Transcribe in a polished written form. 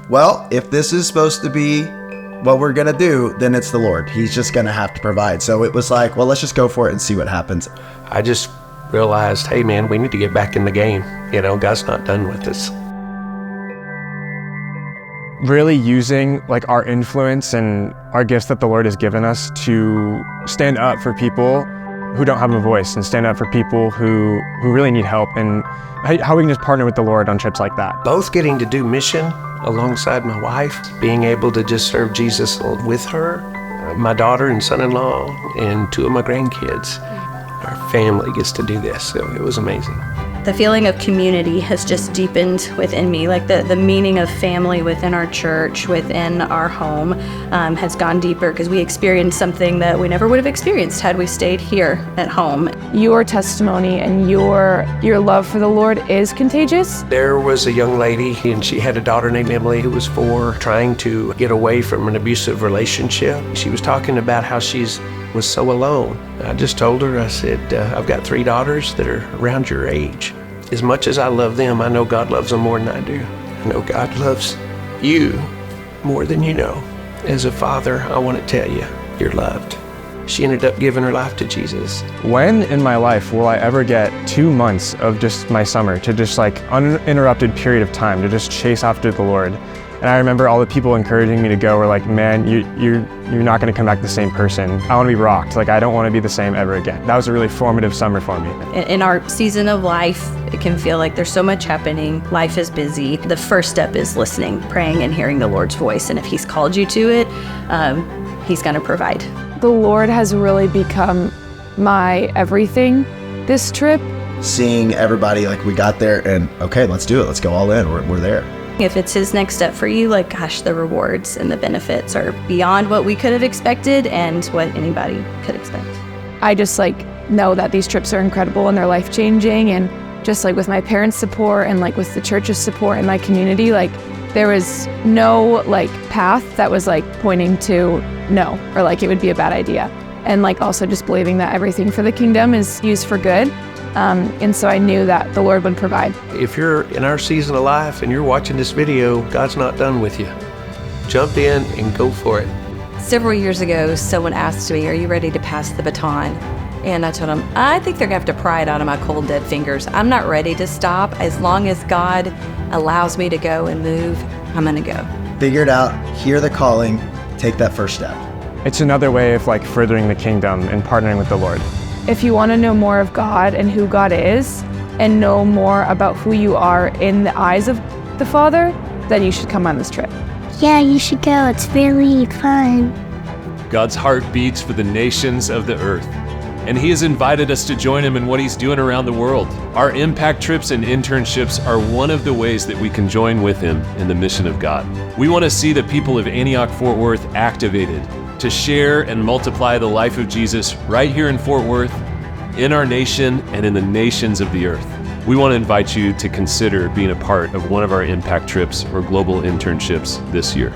well, if this is supposed to be what we're going to do, then it's the Lord. He's just going to have to provide. So it was like, well, let's just go for it and see what happens. I just realized, hey man, we need to get back in the game. God's not done with us. Really using like our influence and our gifts that the Lord has given us to stand up for people who don't have a voice and stand up for people who really need help, and how we can just partner with the Lord on trips like that. Both getting to do mission alongside my wife, being able to just serve Jesus with her, my daughter and son-in-law, and 2 of my grandkids. Our family gets to do this, so it was amazing. The feeling of community has just deepened within me, like the meaning of family within our church, within our home, has gone deeper because we experienced something that we never would have experienced had we stayed here at home. Your testimony and your love for the Lord is contagious. There was a young lady, and she had a daughter named Emily who was 4, trying to get away from an abusive relationship. She was talking about how was so alone. I just told her, I said, I've got 3 daughters that are around your age. As much as I love them, I know God loves them more than I do. I know God loves you more than you know. As a father, I want to tell you, you're loved. She ended up giving her life to Jesus. When in my life will I ever get 2 months of just my summer to just like uninterrupted period of time to just chase after the Lord? And I remember all the people encouraging me to go were like, man, you're not going to come back the same person. I want to be rocked. Like, I don't want to be the same ever again. That was a really formative summer for me. In our season of life, it can feel like there's so much happening. Life is busy. The first step is listening, praying, and hearing the Lord's voice. And if He's called you to it, He's going to provide. The Lord has really become my everything this trip. Seeing everybody, like, we got there and, okay, let's do it. Let's go all in. We're there. If it's His next step for you, like, gosh, the rewards and the benefits are beyond what we could have expected and what anybody could expect. I just know that these trips are incredible and they're life-changing, and just with my parents' support and with the church's support and my community, there was no path that was pointing to no, or it would be a bad idea. And also just believing that everything for the kingdom is used for good. And so I knew that the Lord would provide. If you're in our season of life and you're watching this video, God's not done with you. Jump in and go for it. Several years ago, someone asked me, are you ready to pass the baton? And I told them, I think they're gonna have to pry it out of my cold, dead fingers. I'm not ready to stop. As long as God allows me to go and move, I'm gonna go. Figure it out, hear the calling, take that first step. It's another way of furthering the kingdom and partnering with the Lord. If you want to know more of God and who God is, and know more about who you are in the eyes of the Father, then you should come on this trip. Yeah, you should go. It's really fun. God's heart beats for the nations of the earth, and He has invited us to join Him in what He's doing around the world. Our impact trips and internships are one of the ways that we can join with Him in the mission of God. We want to see the people of Antioch Fort Worth activated to share and multiply the life of Jesus right here in Fort Worth, in our nation, and in the nations of the earth. We want to invite you to consider being a part of one of our impact trips or global internships this year.